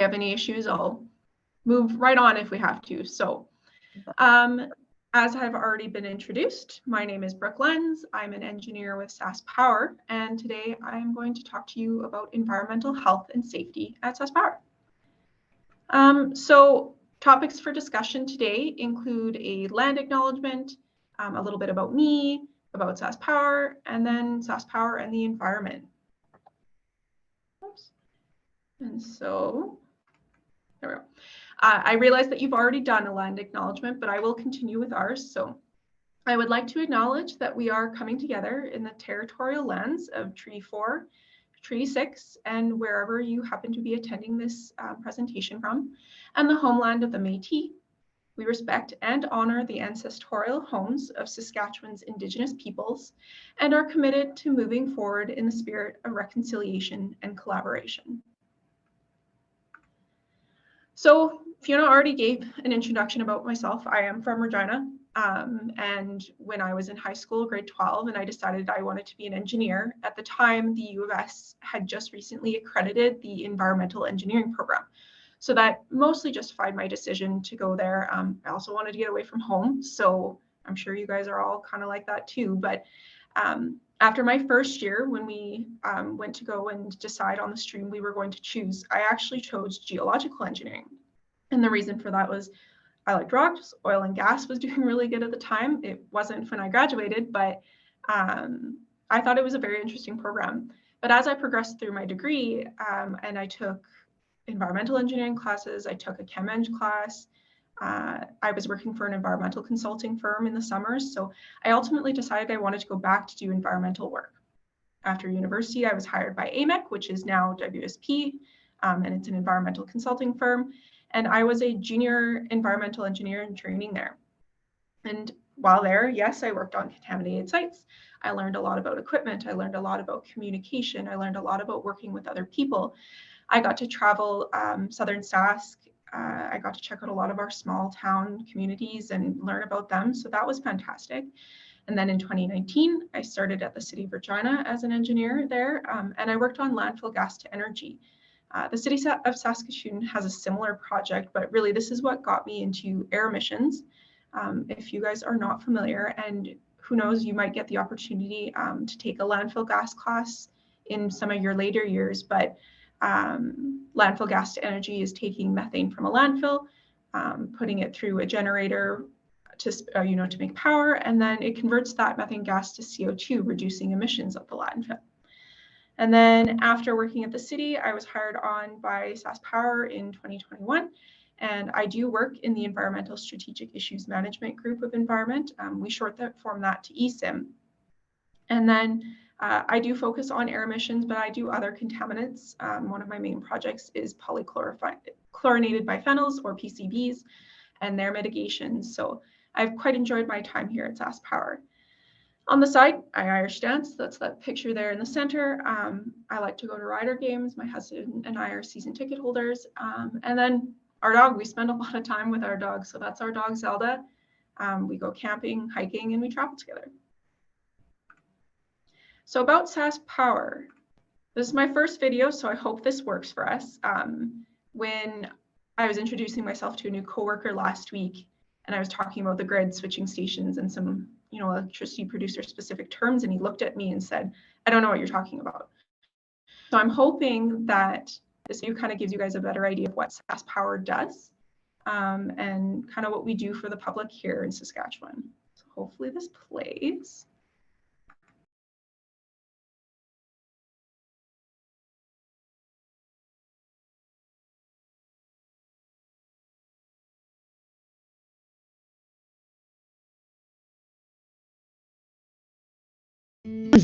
have any issues, I'll move right on if we have to. So as I've already been introduced, my name is Brooke Lenz. I'm an engineer with SaskPower, and today I'm going to talk to you about environmental health and safety at SaskPower. So topics for discussion today include a land acknowledgement, a little bit about me, about SaskPower, and then SaskPower and the environment. Oops. And so, there we go. I realize that you've already done a land acknowledgement, but I will continue with ours. So I would like to acknowledge that we are coming together in the territorial lands of Treaty 4, Treaty 6, and wherever you happen to be attending this presentation from, and the homeland of the Métis. We respect and honor the ancestral homes of Saskatchewan's Indigenous peoples and are committed to moving forward in the spirit of reconciliation and collaboration. So Fiona already gave an introduction about myself. I am from Regina, and when I was in high school, grade 12, and I decided I wanted to be an engineer, at the time the U of S had just recently accredited the environmental engineering program. So that mostly justified my decision to go there. I also wanted to get away from home, so I'm sure you guys are all kind of like that too. But after my first year, when we went to go and decide on the stream we were going to choose, I actually chose geological engineering. And the reason for that was I liked rocks. Oil and gas was doing really good at the time. It wasn't when I graduated, but I thought it was a very interesting program. But as I progressed through my degree and I took environmental engineering classes, I took a chem eng class, I was working for an environmental consulting firm in the summers. So I ultimately decided I wanted to go back to do environmental work. After university, I was hired by AMEC, which is now WSP, and it's an environmental consulting firm. And I was a junior environmental engineer in training there. And while there, yes, I worked on contaminated sites. I learned a lot about equipment. I learned a lot about communication. I learned a lot about working with other people. I got to travel Southern Sask. I got to check out a lot of our small town communities and learn about them. So that was fantastic. And then in 2019, I started at the City of Regina as an engineer there, and I worked on landfill gas to energy. The City of Saskatchewan has a similar project, but really this is what got me into air emissions. If you guys are not familiar, and who knows, you might get the opportunity to take a landfill gas class in some of your later years, but landfill gas to energy is taking methane from a landfill, putting it through a generator to make power, and then it converts that methane gas to CO2, reducing emissions of the landfill. And then after working at the city, I was hired on by SaskPower in 2021, and I do work in the Environmental Strategic Issues Management Group of Environment. We short form that to ESIM. And then I do focus on air emissions, but I do other contaminants. One of my main projects is polychlorinated biphenyls, or PCBs, and their mitigation. So I've quite enjoyed my time here at SaskPower. On the side, I Irish dance. That's that picture there in the center. I like to go to rider games. My husband and I are season ticket holders. And then our dog, we spend a lot of time with our dog. So that's our dog, Zelda. We go camping, hiking, and we travel together. So about SaskPower, this is my first video, so I hope this works for us. When I was introducing myself to a new coworker last week, and I was talking about the grid switching stations and some electricity producer specific terms, and he looked at me and said, I don't know what you're talking about. So I'm hoping that this video kind of gives you guys a better idea of what SaskPower does and kind of what we do for the public here in Saskatchewan. So hopefully this plays.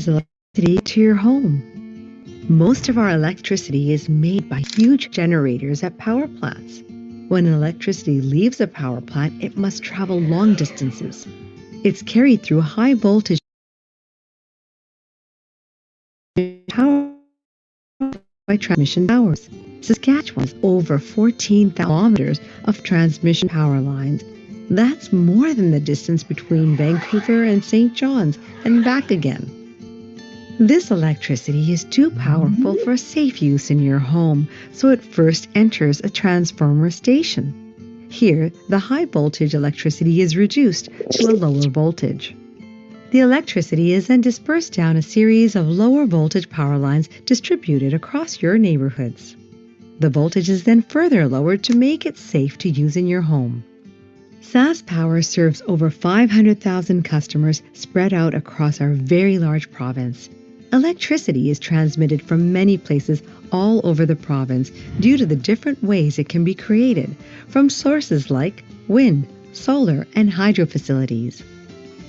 Electricity to your home. Most of our electricity is made by huge generators at power plants. When electricity leaves a power plant, it must travel long distances. It's carried through high voltage power by transmission towers. Saskatchewan has over 14 kilometers of transmission power lines. That's more than the distance between Vancouver and St. John's and back again. This electricity is too powerful for safe use in your home, so it first enters a transformer station. Here, the high voltage electricity is reduced to a lower voltage. The electricity is then dispersed down a series of lower voltage power lines distributed across your neighborhoods. The voltage is then further lowered to make it safe to use in your home. SaskPower serves over 500,000 customers spread out across our very large province. Electricity is transmitted from many places all over the province due to the different ways it can be created, from sources like wind, solar, and hydro facilities.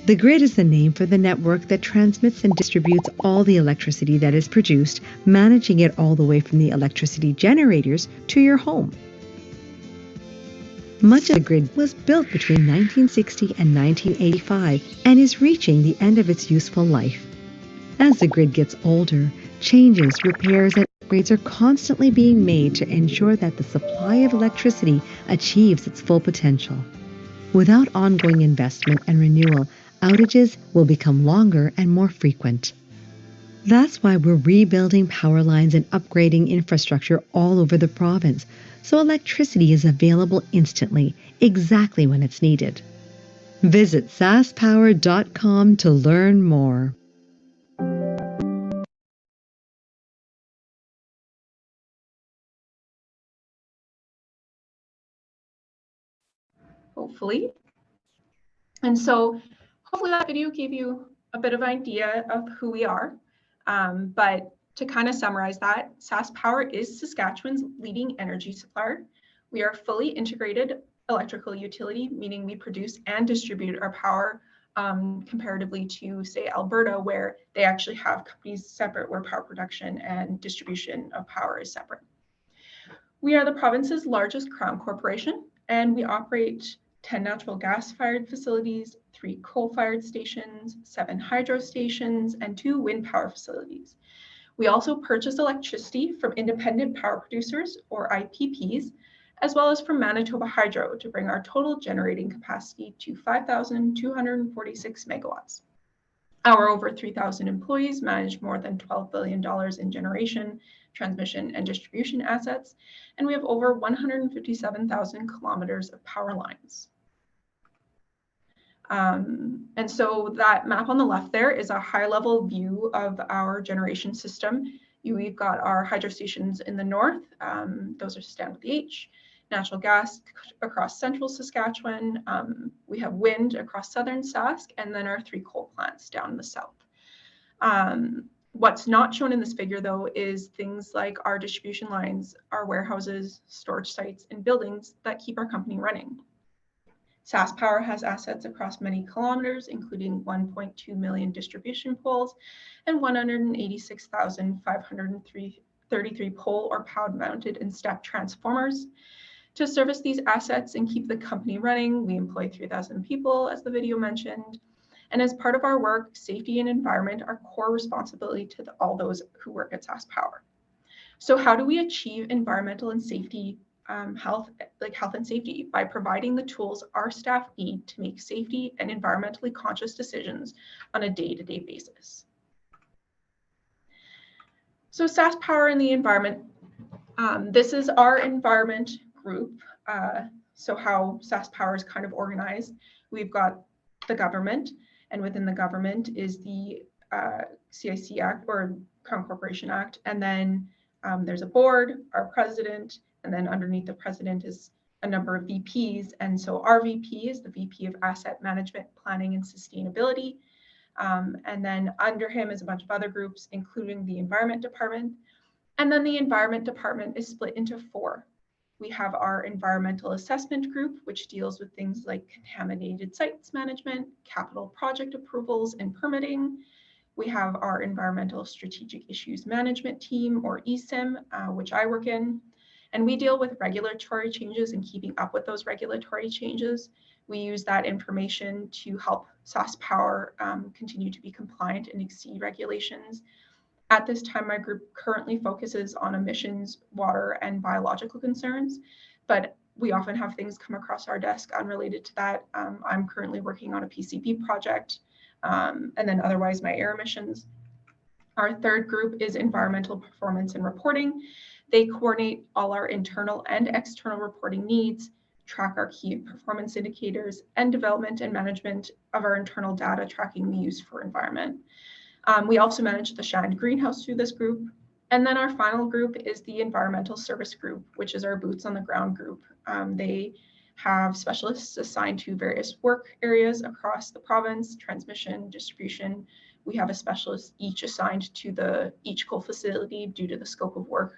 The grid is the name for the network that transmits and distributes all the electricity that is produced, managing it all the way from the electricity generators to your home. Much of the grid was built between 1960 and 1985 and is reaching the end of its useful life. As the grid gets older, changes, repairs, and upgrades are constantly being made to ensure that the supply of electricity achieves its full potential. Without ongoing investment and renewal, outages will become longer and more frequent. That's why we're rebuilding power lines and upgrading infrastructure all over the province, so electricity is available instantly, exactly when it's needed. Visit saskpower.com to learn more. Hopefully. And so hopefully that video gave you a bit of an idea of who we are. But to kind of summarize that, SaskPower is Saskatchewan's leading energy supplier. We are a fully integrated electrical utility, meaning we produce and distribute our power comparatively to, say, Alberta, where they actually have companies separate where power production and distribution of power is separate. We are the province's largest crown corporation, and we operate 10 natural gas-fired facilities, 3 coal-fired stations, 7 hydro stations, and 2 wind power facilities. We also purchase electricity from independent power producers, or IPPs, as well as from Manitoba Hydro to bring our total generating capacity to 5,246 megawatts. Our over 3,000 employees manage more than $12 billion in generation, transmission, and distribution assets, and we have over 157,000 kilometers of power lines. And so that map on the left there is a high-level view of our generation system. We've got our hydro stations in the north. Those are stand with the H. Natural gas across central Saskatchewan. We have wind across southern Sask, and then our 3 coal plants down in the south. What's not shown in this figure, though, is things like our distribution lines, our warehouses, storage sites, and buildings that keep our company running. SaskPower has assets across many kilometers, including 1.2 million distribution poles and 186,533 pole or pound-mounted and stepped transformers. To service these assets and keep the company running, we employ 3,000 people, as the video mentioned. And as part of our work, safety and environment are core responsibility to all those who work at SaskPower. So how do we achieve environmental and safety, health and safety? By providing the tools our staff need to make safety and environmentally conscious decisions on a day-to-day basis. So SaskPower and the environment. This is our environment group. So how SaskPower is kind of organized. We've got the government, and within the government is the CIC Act, or Crown Corporation Act, and then there's a board, our president, and then underneath the president is a number of VPs. And so our VP is the VP of Asset Management, Planning, and Sustainability. And then under him is a bunch of other groups, including the Environment Department. And then the Environment Department is split into 4. We have our Environmental Assessment Group, which deals with things like contaminated sites management, capital project approvals, and permitting. We have our Environmental Strategic Issues Management Team, or ESIM, which I work in. And we deal with regulatory changes and keeping up with those regulatory changes. We use that information to help SaskPower continue to be compliant and exceed regulations. At this time, my group currently focuses on emissions, water, and biological concerns, but we often have things come across our desk unrelated to that. I'm currently working on a PCB project, and then otherwise my air emissions. Our third group is environmental performance and reporting. They coordinate all our internal and external reporting needs, track our key performance indicators, and development and management of our internal data tracking we use for environment. We also manage the Shand greenhouse through this group. And then our final group is the environmental service group, which is our boots on the ground group. They have specialists assigned to various work areas across the province, transmission, distribution. We have a specialist each assigned to each coal facility due to the scope of work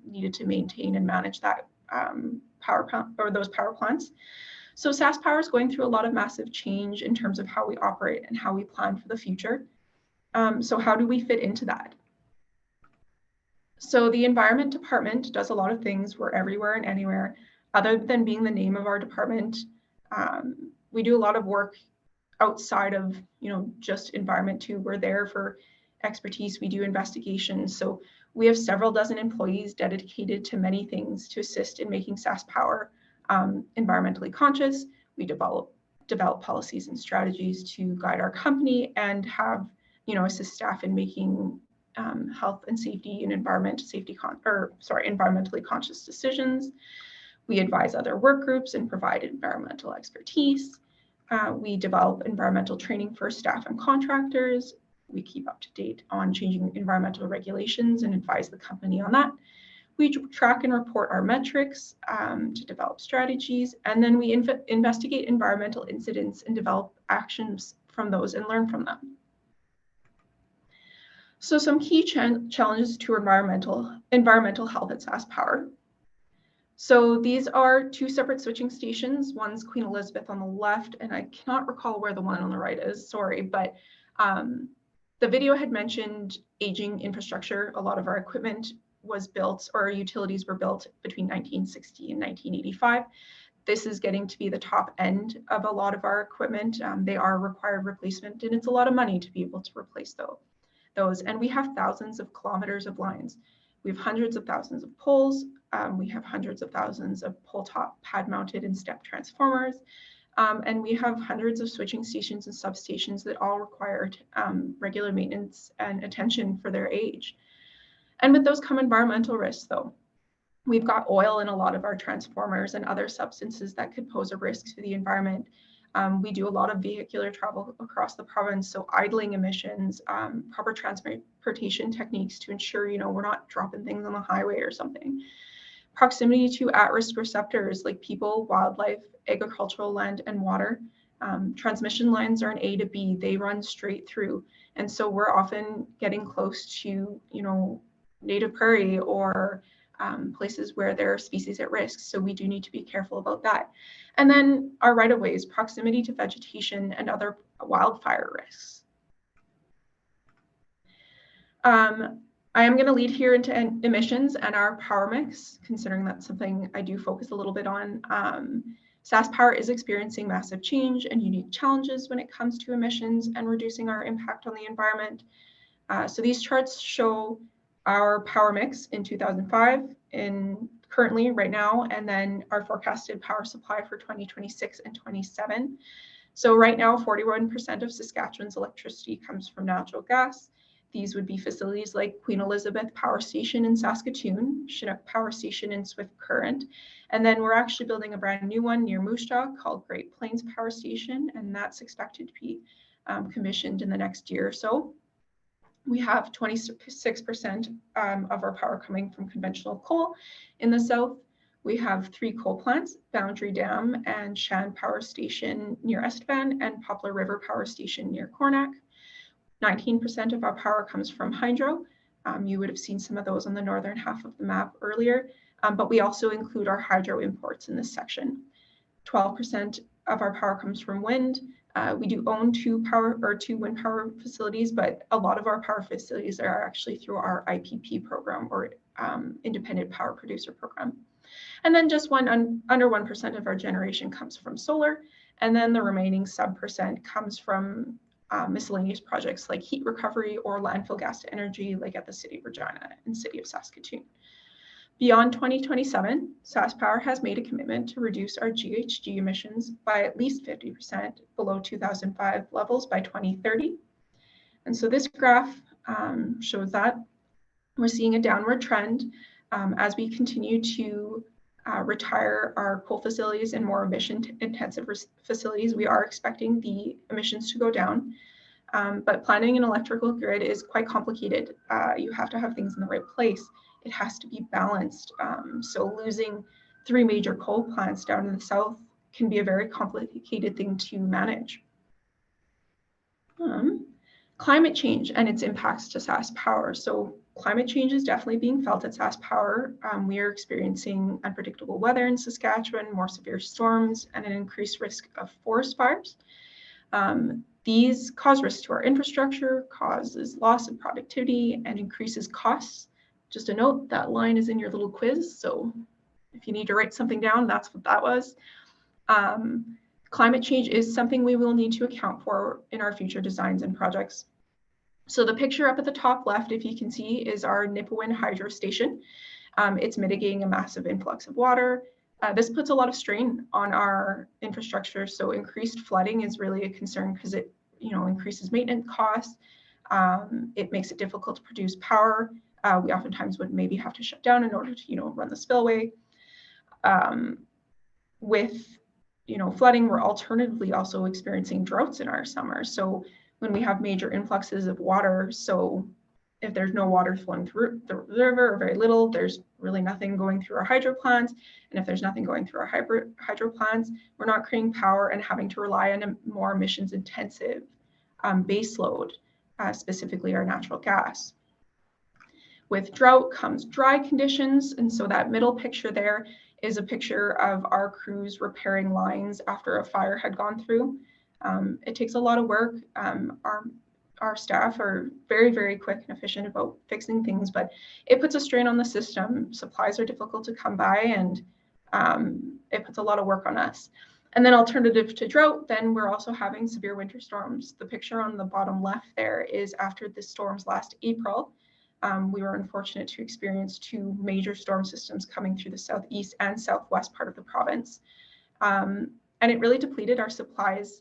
needed to maintain and manage that power plant or those power plants. So SaskPower is going through a lot of massive change in terms of how we operate and how we plan for the future. So how do we fit into that? So the environment department does a lot of things. We're everywhere and anywhere. Other than being the name of our department, we do a lot of work outside of just environment too. We're there for expertise. We do investigations. So we have several dozen employees dedicated to many things to assist in making SaskPower environmentally conscious. We develop policies and strategies to guide our company and have assist staff in making health and safety and environmentally conscious decisions. We advise other work groups and provide environmental expertise. We develop environmental training for staff and contractors. We keep up to date on changing environmental regulations and advise the company on that. We track and report our metrics to develop strategies, and then we investigate environmental incidents and develop actions from those and learn from them. So some key challenges to environmental health at SaskPower. So these are two separate switching stations. One's Queen Elizabeth on the left, and I cannot recall where the one on the right is, sorry, but the video had mentioned aging infrastructure. A lot of our equipment was built, or our utilities were built between 1960 and 1985. This is getting to be the top end of a lot of our equipment. They are required replacement, and it's a lot of money to be able to replace those. And we have thousands of kilometers of lines. We have hundreds of thousands of poles. We have hundreds of thousands of pole top pad mounted and step transformers. And we have hundreds of switching stations and substations that all require regular maintenance and attention for their age. And with those come environmental risks though. We've got oil in a lot of our transformers and other substances that could pose a risk to the environment. We do a lot of vehicular travel across the province, so idling emissions, proper transportation techniques to ensure, we're not dropping things on the highway or something. Proximity to at-risk receptors like people, wildlife, agricultural land, and water. Transmission lines are an A to B, they run straight through. And so we're often getting close to, native prairie or places where there are species at risk. So we do need to be careful about that. And then our right-of-ways, proximity to vegetation and other wildfire risks. I am going to lead here into emissions and our power mix, considering that's something I do focus a little bit on. SaskPower is experiencing massive change and unique challenges when it comes to emissions and reducing our impact on the environment. So these charts show our power mix in 2005, currently right now, and then our forecasted power supply for 2026 and 27. So right now, 41% of Saskatchewan's electricity comes from natural gas. These would be facilities like Queen Elizabeth Power Station in Saskatoon, Chinook Power Station in Swift Current, and then we're actually building a brand new one near Moose Jaw called Great Plains Power Station, and that's expected to be commissioned in the next year or so. We have 26% of our power coming from conventional coal in the south. We have 3 coal plants, Boundary Dam and Shand Power Station near Estevan and Poplar River Power Station near Cornack. 19% of our power comes from hydro. You would have seen some of those on the northern half of the map earlier, but we also include our hydro imports in this section. 12% of our power comes from wind. We do own 2 wind power facilities, but a lot of our power facilities are actually through our IPP program or Independent Power Producer Program. And then just under 1% of our generation comes from solar, and then the remaining sub% comes from miscellaneous projects like heat recovery or landfill gas to energy, like at the City of Regina and City of Saskatchewan. Beyond 2027, SaskPower has made a commitment to reduce our GHG emissions by at least 50% below 2005 levels by 2030. And so this graph shows that we're seeing a downward trend as we continue to retire our coal facilities and more emission-intensive facilities. We are expecting the emissions to go down, but planning an electrical grid is quite complicated. You have to have things in the right place. It has to be balanced. So losing 3 major coal plants down in the south can be a very complicated thing to manage. Climate change and its impacts to SaskPower. So climate change is definitely being felt at SaskPower. We are experiencing unpredictable weather in Saskatchewan, more severe storms, and an increased risk of forest fires. These cause risks to our infrastructure, causes loss of productivity, and increases costs. Just a note, that line is in your little quiz, so if you need to write something down, that's what that was. Climate change is something we will need to account for in our future designs and projects. So the picture up at the top left, if you can see, is our Nipawin Hydro Station. It's mitigating a massive influx of water. This puts a lot of strain on our infrastructure, so increased flooding is really a concern because it increases maintenance costs. It makes it difficult to produce power. We oftentimes would maybe have to shut down in order to run the spillway. With flooding, we're alternatively also experiencing droughts in our summer. So when we have major influxes of water, so if there's no water flowing through the river or very little, there's really nothing going through our hydro plants. And if there's nothing going through our hydro plants, we're not creating power and having to rely on a more emissions intensive base load, specifically our natural gas. With drought comes dry conditions. And so that middle picture there is a picture of our crews repairing lines after a fire had gone through. It takes a lot of work. Our staff are very, very quick and efficient about fixing things, but it puts a strain on the system. Supplies are difficult to come by, and it puts a lot of work on us. And then alternative to drought, then we're also having severe winter storms. The picture on the bottom left there is after the storms last April. We were unfortunate to experience 2 major storm systems coming through the southeast and southwest part of the province. And it really depleted our supplies.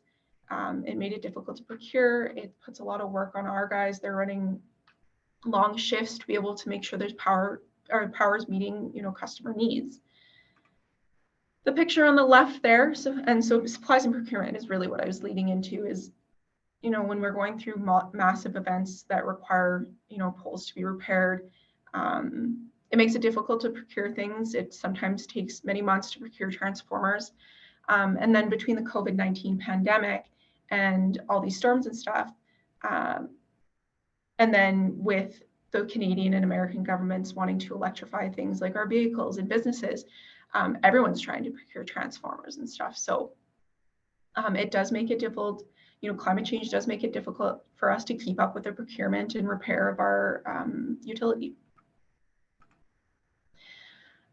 It made it difficult to procure. It puts a lot of work on our guys. They're running long shifts to be able to make sure there's power, or power is meeting, customer needs. The picture on the left there, so supplies and procurement is really what I was leading into, is, when we're going through massive events that require, poles to be repaired, it makes it difficult to procure things. It sometimes takes many months to procure transformers. And then between the COVID-19 pandemic and all these storms and stuff, and then with the Canadian and American governments wanting to electrify things like our vehicles and businesses, everyone's trying to procure transformers and stuff. So it does make it difficult. Climate change does make it difficult for us to keep up with the procurement and repair of our utility.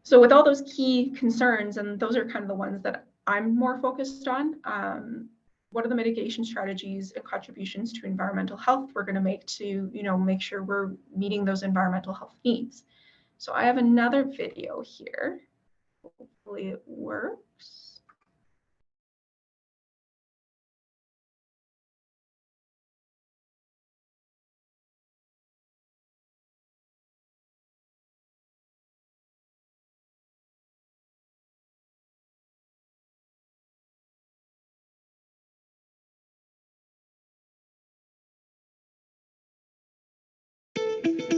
So with all those key concerns, and those are kind of the ones that I'm more focused on, what are the mitigation strategies and contributions to environmental health we're going to make to, make sure we're meeting those environmental health needs? So I have another video here. Hopefully it works.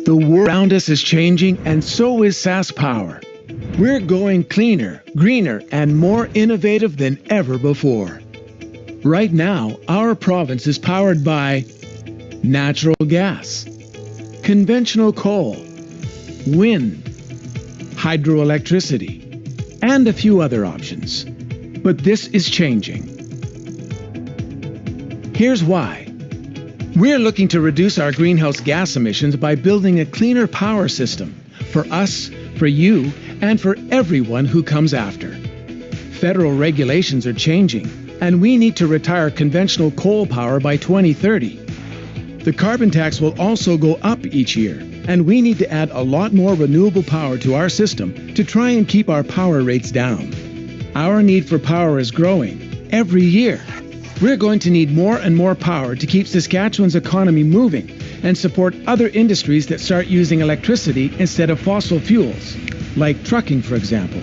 The world around us is changing, and so is SaskPower. We're going cleaner, greener, and more innovative than ever before. Right now, our province is powered by natural gas, conventional coal, wind, hydroelectricity, and a few other options. But this is changing. Here's why. We're looking to reduce our greenhouse gas emissions by building a cleaner power system for us, for you, and for everyone who comes after. Federal regulations are changing, and we need to retire conventional coal power by 2030. The carbon tax will also go up each year, and we need to add a lot more renewable power to our system to try and keep our power rates down. Our need for power is growing every year. We're going to need more and more power to keep Saskatchewan's economy moving and support other industries that start using electricity instead of fossil fuels, like trucking, for example.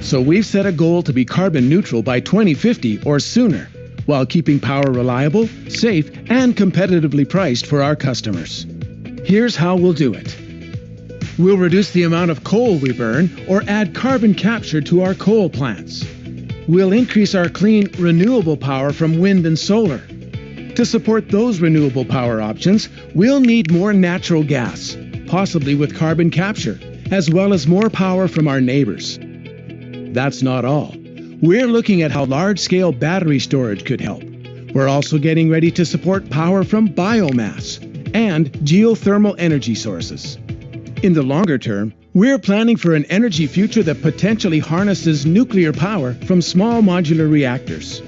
So we've set a goal to be carbon neutral by 2050 or sooner, while keeping power reliable, safe, and competitively priced for our customers. Here's how we'll do it. We'll reduce the amount of coal we burn or add carbon capture to our coal plants. We'll increase our clean, renewable power from wind and solar. To support those renewable power options, we'll need more natural gas, possibly with carbon capture, as well as more power from our neighbors. That's not all. We're looking at how large-scale battery storage could help. We're also getting ready to support power from biomass and geothermal energy sources. In the longer term, we're planning for an energy future that potentially harnesses nuclear power from small modular reactors.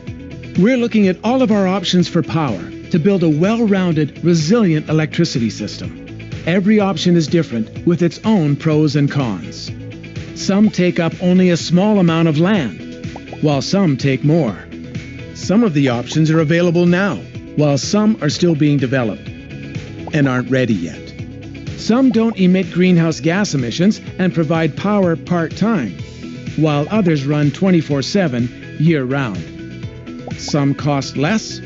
We're looking at all of our options for power to build a well-rounded, resilient electricity system. Every option is different with its own pros and cons. Some take up only a small amount of land, while some take more. Some of the options are available now, while some are still being developed and aren't ready yet. Some don't emit greenhouse gas emissions and provide power part-time, while others run 24/7 year-round. Some cost less,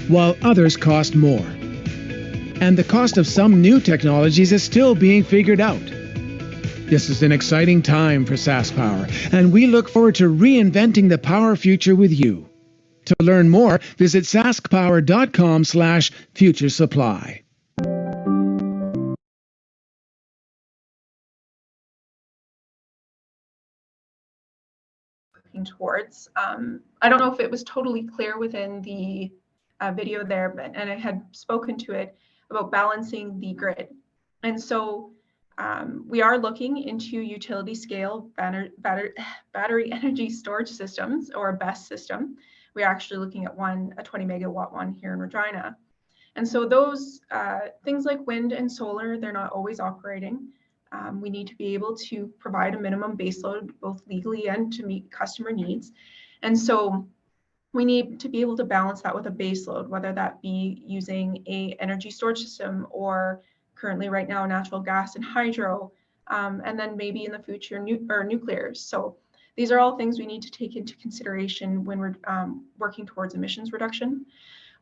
while others cost more. And the cost of some new technologies is still being figured out. This is an exciting time for SaskPower, and we look forward to reinventing the power future with you. To learn more, visit saskpower.com/future supply. Towards. I don't know if it was totally clear within the video there, and I had spoken to it about balancing the grid. And so we are looking into utility scale battery energy storage systems, or a BESS system. We're actually looking at a 20 megawatt one here in Regina. And so those things like wind and solar, they're not always operating. We need to be able to provide a minimum baseload, both legally and to meet customer needs. And so we need to be able to balance that with a baseload, whether that be using a energy storage system or currently right now natural gas and hydro, and then maybe in the future nuclear. So these are all things we need to take into consideration when we're working towards emissions reduction.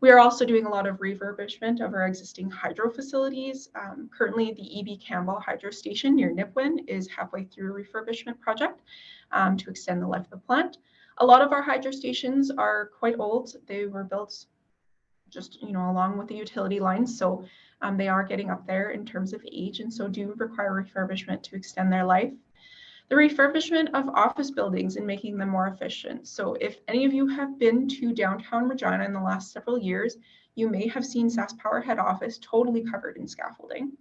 We are also doing a lot of refurbishment of our existing hydro facilities. Currently, the E.B. Campbell Hydro Station near Nipwin is halfway through a refurbishment project to extend the life of the plant. A lot of our hydro stations are quite old. They were built just, along with the utility lines. So they are getting up there in terms of age, and so do require refurbishment to extend their life. The refurbishment of office buildings and making them more efficient. So if any of you have been to downtown Regina in the last several years, you may have seen SaskPower head office totally covered in scaffolding.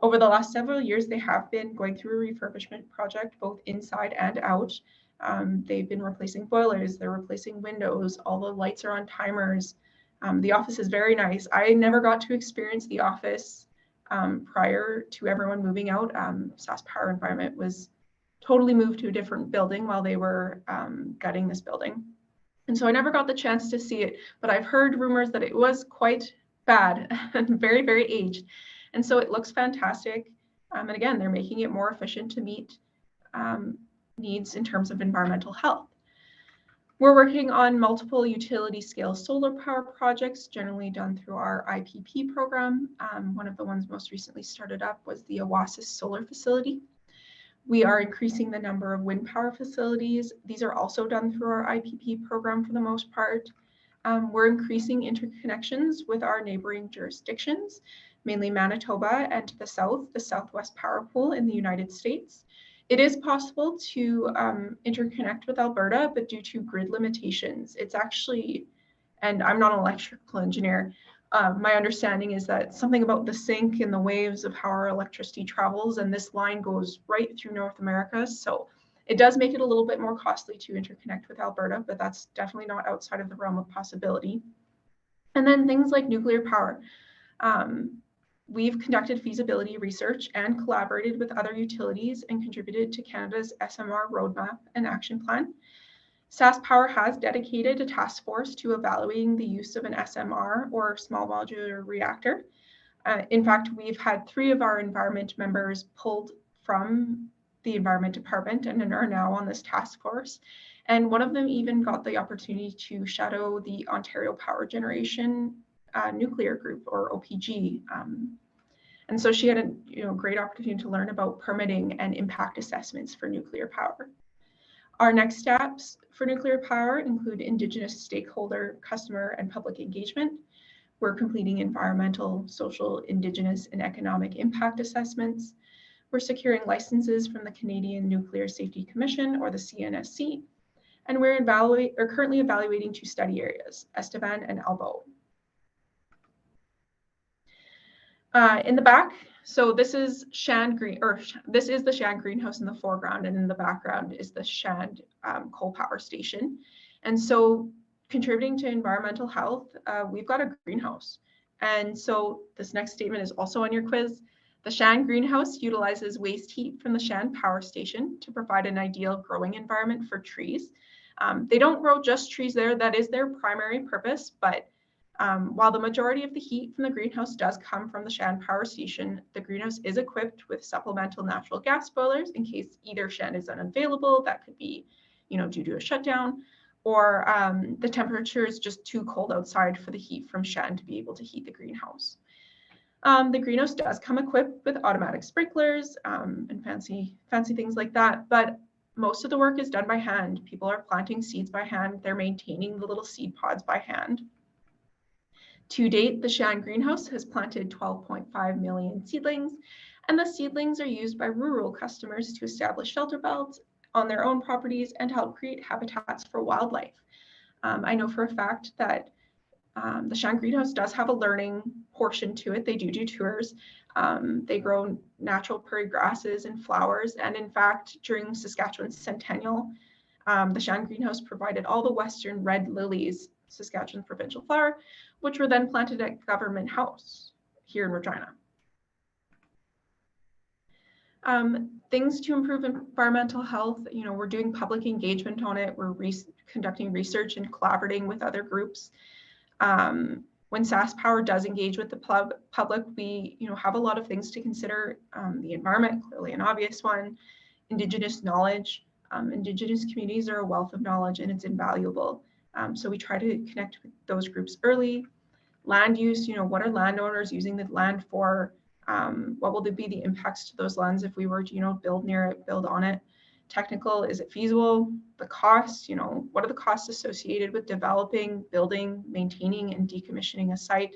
Over the last several years, they have been going through a refurbishment project, both inside and out. They've been replacing boilers, they're replacing windows, all the lights are on timers. The office is very nice. I never got to experience the office prior to everyone moving out. SaskPower Environment was totally moved to a different building while they were gutting this building. And so I never got the chance to see it, but I've heard rumors that it was quite bad and very, very aged. And so it looks fantastic. And again, they're making it more efficient to meet needs in terms of environmental health. We're working on multiple utility scale solar power projects, generally done through our IPP program. One of the ones most recently started up was the Oasis solar facility. We are increasing the number of wind power facilities. These are also done through our IPP program for the most part. We're increasing interconnections with our neighboring jurisdictions, mainly Manitoba, and to the south, the Southwest Power Pool in the United States. It is possible to interconnect with Alberta, but due to grid limitations, it's actually, and I'm not an electrical engineer, my understanding is that something about the sink and the waves of how our electricity travels, and this line goes right through North America. So it does make it a little bit more costly to interconnect with Alberta, but that's definitely not outside of the realm of possibility. And then things like nuclear power. We've conducted feasibility research and collaborated with other utilities and contributed to Canada's SMR roadmap and action plan. SaskPower has dedicated a task force to evaluating the use of an SMR, or small modular reactor. In fact, we've had 3 of our environment members pulled from the environment department and are now on this task force. And one of them even got the opportunity to shadow the Ontario Power Generation Nuclear Group, or OPG. And so she had a great opportunity to learn about permitting and impact assessments for nuclear power. Our next steps for nuclear power include Indigenous stakeholder, customer, and public engagement. We're completing environmental, social, Indigenous, and economic impact assessments. We're securing licenses from the Canadian Nuclear Safety Commission, or the CNSC, and we're currently evaluating 2 study areas, Estevan and Albo. In the back, so this is this is the Shand greenhouse in the foreground, and in the background is the Shand coal power station. And so, contributing to environmental health, we've got a greenhouse. And so this next statement is also on your quiz. The Shand greenhouse utilizes waste heat from the Shand power station to provide an ideal growing environment for trees. They don't grow just trees there, that is their primary purpose, but while the majority of the heat from the greenhouse does come from the Shand power station, the greenhouse is equipped with supplemental natural gas boilers in case either Shand is unavailable. That could be, due to a shutdown, or the temperature is just too cold outside for the heat from Shand to be able to heat the greenhouse. The greenhouse does come equipped with automatic sprinklers and fancy things like that, but most of the work is done by hand. People are planting seeds by hand. They're maintaining the little seed pods by hand. To date, the Shand greenhouse has planted 12.5 million seedlings, and the seedlings are used by rural customers to establish shelter belts on their own properties and help create habitats for wildlife. I know for a fact that the Shand greenhouse does have a learning portion to it. They do tours. They grow natural prairie grasses and flowers, and in fact, during Saskatchewan's centennial, the Shand greenhouse provided all the western red lilies, Saskatchewan's provincial flower, which were then planted at Government House here in Regina. Things to improve environmental health, we're doing public engagement on it. We're conducting research and collaborating with other groups. When SaskPower does engage with the public, we have a lot of things to consider. The environment, clearly an obvious one. Indigenous knowledge. Indigenous communities are a wealth of knowledge, and it's invaluable. So we try to connect with those groups early. Land use, what are landowners using the land for? What will be the impacts to those lands if we were to, build near it, build on it? Technical, is it feasible? The costs, what are the costs associated with developing, building, maintaining, and decommissioning a site?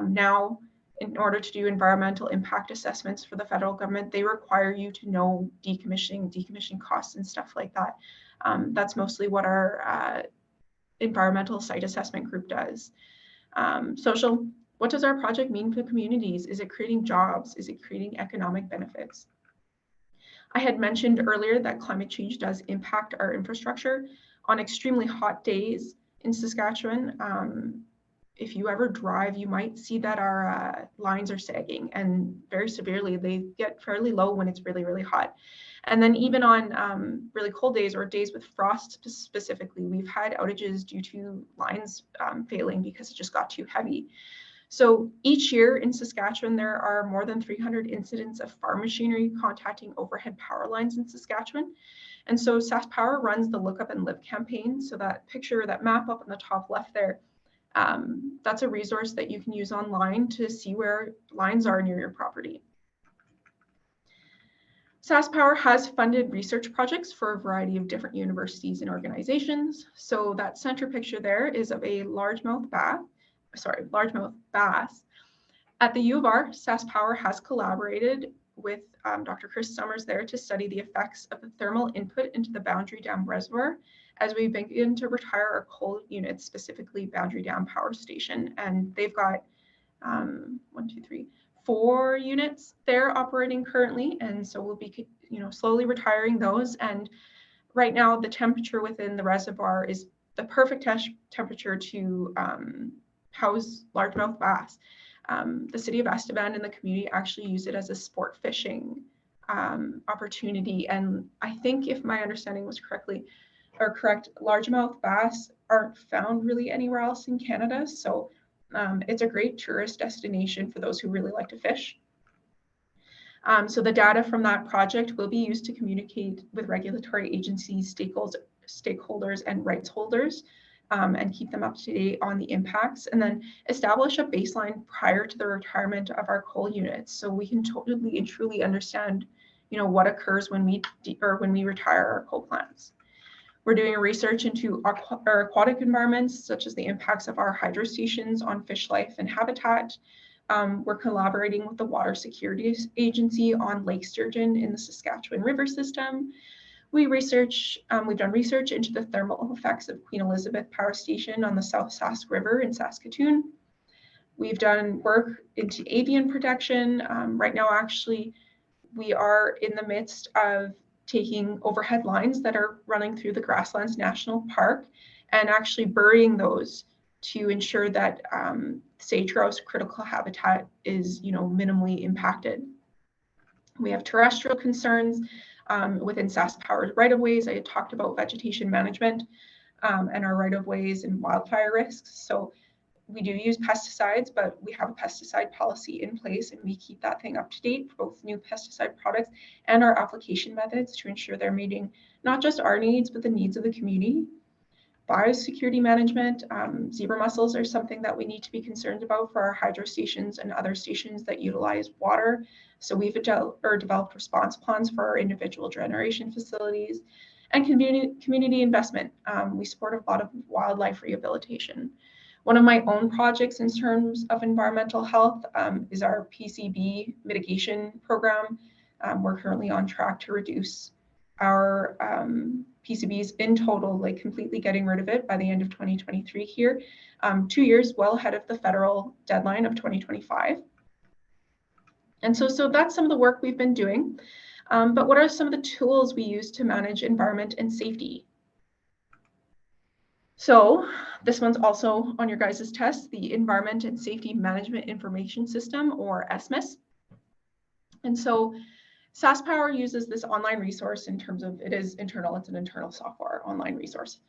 Now, in order to do environmental impact assessments for the federal government, they require you to know decommissioning costs and stuff like that. That's mostly what our environmental site assessment group does. Social, what does our project mean for communities? Is it creating jobs? Is it creating economic benefits? I had mentioned earlier that climate change does impact our infrastructure. On extremely hot days in Saskatchewan, if you ever drive, you might see that our lines are sagging, and very severely. They get fairly low when it's really, really hot. And then even on really cold days or days with frost specifically, we've had outages due to lines failing because it just got too heavy. So each year in Saskatchewan, there are more than 300 incidents of farm machinery contacting overhead power lines in Saskatchewan. And so SaskPower runs the Look Up and Live campaign. So that picture, that map up in the top left there, that's a resource that you can use online to see where lines are near your property. SaskPower has funded research projects for a variety of different universities and organizations. So that center picture there is of a largemouth bass. At the U of R, SaskPower has collaborated with Dr. Chris Summers there to study the effects of the thermal input into the Boundary Dam Reservoir as we begin to retire our coal units, specifically Boundary Dam Power Station. And they've got 4 units there operating currently, and so we'll be slowly retiring those. And right now the temperature within the reservoir is the perfect temperature to house largemouth bass. The city of Estevan and the community actually use it as a sport fishing opportunity, and I think, if my understanding was correctly, largemouth bass aren't found really anywhere else in Canada. So it's a great tourist destination for those who really like to fish. So the data from that project will be used to communicate with regulatory agencies, stakeholders, and rights holders, and keep them up to date on the impacts, and then establish a baseline prior to the retirement of our coal units, so we can totally and truly understand, what occurs when we retire our coal plants. We're doing research into our aquatic environments, such as the impacts of our hydro stations on fish life and habitat. We're collaborating with the Water Security Agency on Lake Sturgeon in the Saskatchewan River system. We've done research into the thermal effects of Queen Elizabeth Power Station on the South Sask River in Saskatoon. We've done work into avian protection. Right now, actually, we are in the midst of taking overhead lines that are running through the Grasslands National Park and actually burying those to ensure that sage grouse critical habitat is, minimally impacted. We have terrestrial concerns within SaskPower's right-of-ways. I had talked about vegetation management and our right-of-ways and wildfire risks. So we do use pesticides, but we have a pesticide policy in place, and we keep that thing up to date for both new pesticide products and our application methods to ensure they're meeting not just our needs, but the needs of the community. Biosecurity management, zebra mussels are something that we need to be concerned about for our hydro stations and other stations that utilize water. So we've developed response plans for our individual generation facilities, and community investment. We support a lot of wildlife rehabilitation. One of my own projects in terms of environmental health is our PCB mitigation program. We're currently on track to reduce our PCBs in total, like completely getting rid of it by the end of 2023 here, 2 years well ahead of the federal deadline of 2025. And so that's some of the work we've been doing. But what are some of the tools we use to manage environment and safety? So this one's also on your guys' test, the Environment and Safety Management Information System, or ESMIS. And so SaskPower uses this online resource in terms of, it's an internal software online resource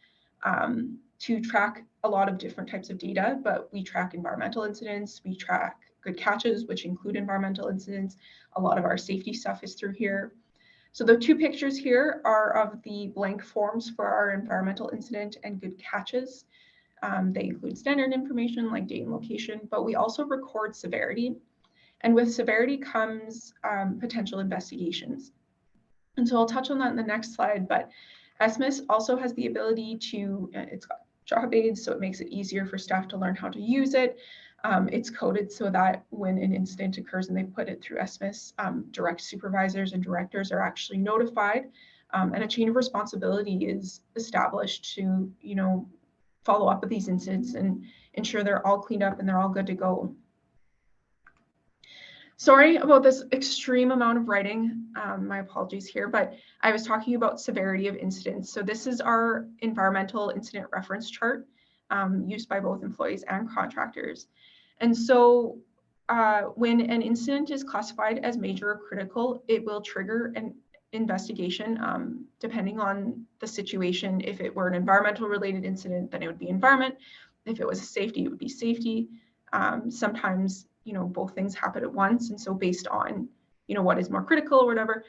to track a lot of different types of data, but we track environmental incidents, we track good catches, which include environmental incidents. A lot of our safety stuff is through here. So the two pictures here are of the blank forms for our environmental incident and good catches. They include standard information like date and location, but we also record severity. And with severity comes potential investigations. And so I'll touch on that in the next slide, but ESMIS also has the ability to, it's got job aids, so it makes it easier for staff to learn how to use it. It's coded so that when an incident occurs and they put it through ESMIS, direct supervisors and directors are actually notified, and a chain of responsibility is established to, follow up with these incidents and ensure they're all cleaned up and they're all good to go. Sorry about this extreme amount of writing, my apologies here, but I was talking about severity of incidents. So this is our environmental incident reference chart used by both employees and contractors. And so when an incident is classified as major or critical, it will trigger an investigation depending on the situation. If it were an environmental related incident, then it would be environment. If it was safety, it would be safety. Sometimes, both things happen at once. And so based on, what is more critical or whatever,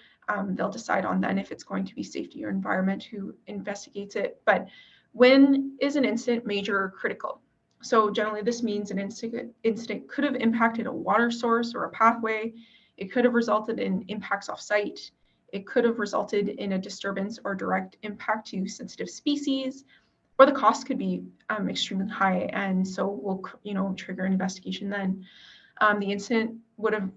they'll decide on then if it's going to be safety or environment who investigates it. But when is an incident major or critical? So generally this means an incident could have impacted a water source or a pathway. It could have resulted in impacts off site. It could have resulted in a disturbance or direct impact to sensitive species, or the cost could be extremely high. And so we'll, trigger an investigation then. The incident would have,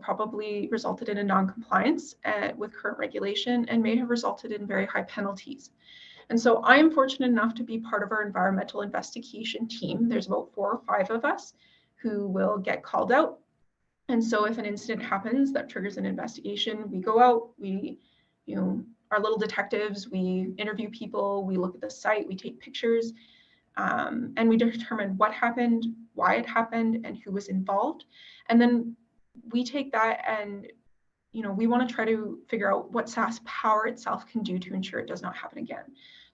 probably resulted in a non-compliance with current regulation and may have resulted in very high penalties. And so I am fortunate enough to be part of our environmental investigation team. There's about 4 or 5 of us who will get called out. And so if an incident happens that triggers an investigation, we go out, we, our little detectives, we interview people, we look at the site, we take pictures, and we determine what happened, why it happened, and who was involved. And then we take that and, we want to try to figure out what SaskPower itself can do to ensure it does not happen again.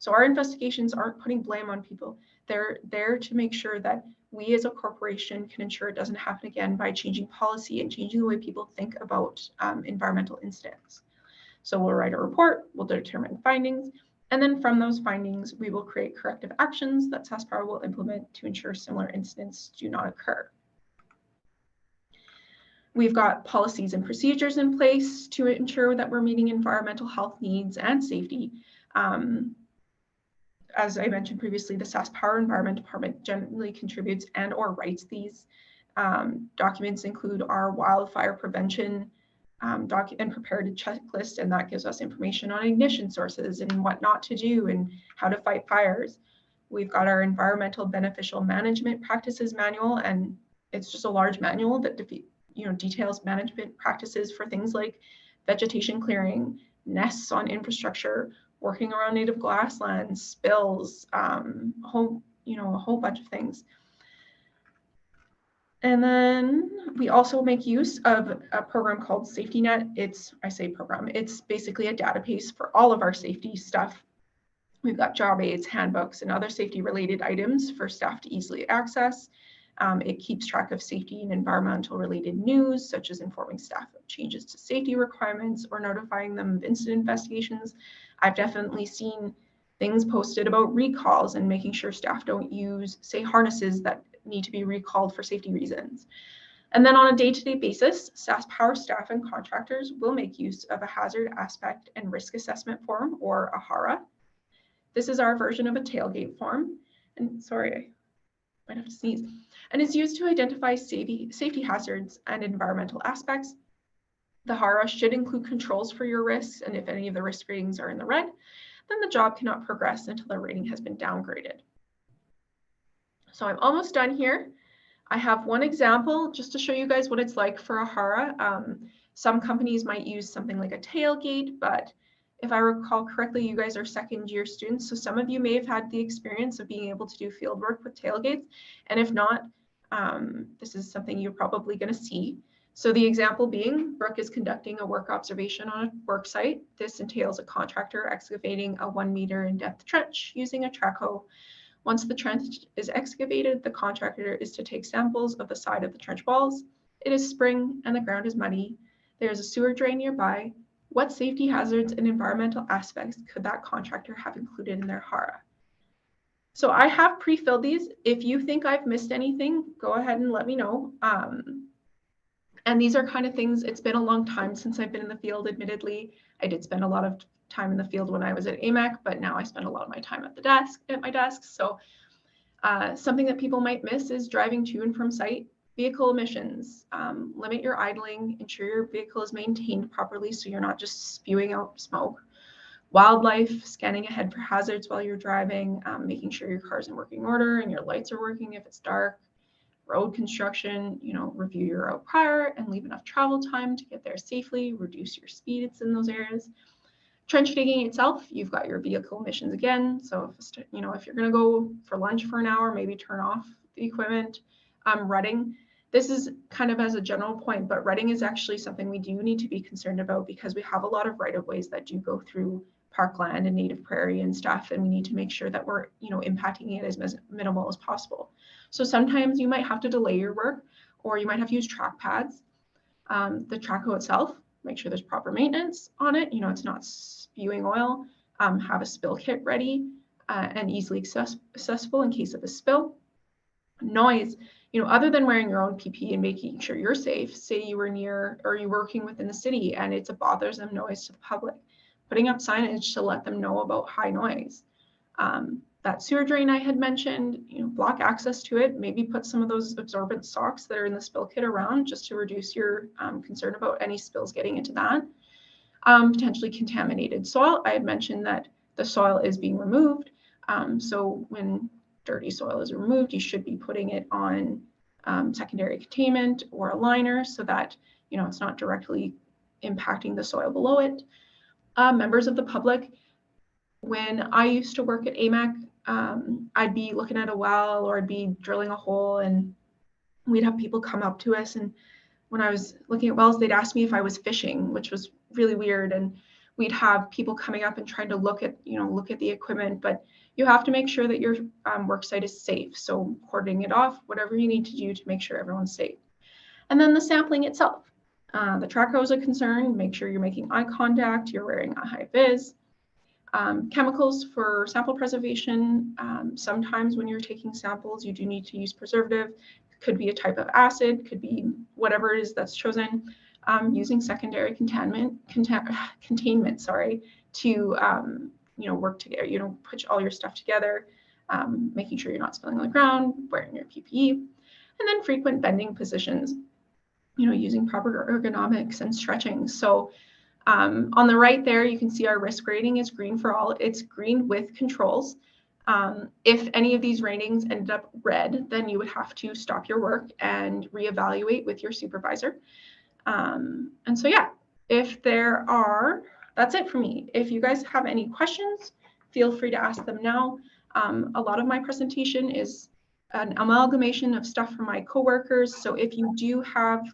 So our investigations aren't putting blame on people. They're there to make sure that we as a corporation can ensure it doesn't happen again by changing policy and changing the way people think about environmental incidents. So we'll write a report, we'll determine findings, and then from those findings, we will create corrective actions that SaskPower will implement to ensure similar incidents do not occur. We've got policies and procedures in place to ensure that we're meeting environmental health needs and safety. As I mentioned previously, the SaskPower Environment Department generally contributes and or writes these. Documents include our wildfire prevention and preparedness checklist, and that gives us information on ignition sources and what not to do and how to fight fires. We've got our environmental beneficial management practices manual, and it's just a large manual that details management practices for things like vegetation clearing, nests on infrastructure, working around native grasslands, spills, a whole bunch of things. And then we also make use of a program called SafetyNet. I say program, it's basically a database for all of our safety stuff. We've got job aids, handbooks, and other safety related items for staff to easily access. It keeps track of safety and environmental related news, such as informing staff of changes to safety requirements or notifying them of incident investigations. I've definitely seen things posted about recalls and making sure staff don't use, say, harnesses that need to be recalled for safety reasons. And then on a day-to-day basis, SaskPower staff and contractors will make use of a hazard aspect and risk assessment form, or a HARA. This is our version of a tailgate form. And sorry, I might have to sneeze. And it's used to identify safety hazards and environmental aspects. The HARA should include controls for your risks, and if any of the risk ratings are in the red, then the job cannot progress until the rating has been downgraded. So I'm almost done here. I have one example just to show you guys what it's like for a HARA. Some companies might use something like a tailgate, but if I recall correctly, you guys are second-year students, so some of you may have had the experience of being able to do field work with tailgates, and if not, this is something you're probably going to see. So the example being, Brooke is conducting a work observation on a work site. This entails a contractor excavating a 1 meter in depth trench using a track hoe. Once the trench is excavated, the contractor is to take samples of the side of the trench walls. It is spring and the ground is muddy. There is a sewer drain nearby. What safety hazards and environmental aspects could that contractor have included in their HARA? So I have pre-filled these. If you think I've missed anything, go ahead and let me know. And these are kind of things, it's been a long time since I've been in the field, admittedly. I did spend a lot of time in the field when I was at AMEC, but now I spend a lot of my time at my desk. So something that people might miss is driving to and from site. Vehicle emissions, limit your idling, ensure your vehicle is maintained properly so you're not just spewing out smoke. Wildlife, scanning ahead for hazards while you're driving, making sure your car's in working order and your lights are working if it's dark. Road construction, review your route prior and leave enough travel time to get there safely, reduce your speeds in those areas. Trench digging itself, you've got your vehicle emissions again. So if you're going to go for lunch for an hour, maybe turn off the equipment. Rutting, this is kind of as a general point, but rutting is actually something we do need to be concerned about because we have a lot of right-of-ways that do go through parkland and native prairie and stuff, and we need to make sure that we're impacting it as minimal as possible. So sometimes you might have to delay your work, or you might have to use track pads. The track hoe itself, make sure there's proper maintenance on it. It's not spewing oil. Have a spill kit ready and easily accessible in case of a spill. Noise, other than wearing your own PPE and making sure you're safe, say you were near or you're working within the city and it's a bothersome noise to the public, putting up signage to let them know about high noise. That sewer drain I had mentioned, block access to it, maybe put some of those absorbent socks that are in the spill kit around just to reduce your concern about any spills getting into that. Potentially contaminated soil. I had mentioned that the soil is being removed. So when dirty soil is removed, you should be putting it on secondary containment or a liner so that it's not directly impacting the soil below it. Members of the public, when I used to work at AMEC, I'd be looking at a well or I'd be drilling a hole and we'd have people come up to us, and when I was looking at wells, they'd ask me if I was fishing, which was really weird. And we'd have people coming up and trying to look at the equipment, but you have to make sure that your work site is safe. So cordoning it off, whatever you need to do to make sure everyone's safe. And then the sampling itself. The tracker was a concern. Make sure you're making eye contact, you're wearing a high vis. Chemicals for sample preservation. Sometimes when you're taking samples, you do need to use preservative. Could be a type of acid, could be whatever it is that's chosen. Using secondary containment, to work together. Put all your stuff together, making sure you're not spilling on the ground, wearing your PPE, and then frequent bending positions. Using proper ergonomics and stretching. So on the right there, you can see our risk rating is green for all. It's green with controls. If any of these ratings ended up red, then you would have to stop your work and reevaluate with your supervisor. And so, yeah, that's it for me. If you guys have any questions, feel free to ask them now. A lot of my presentation is an amalgamation of stuff from my coworkers. So if you do have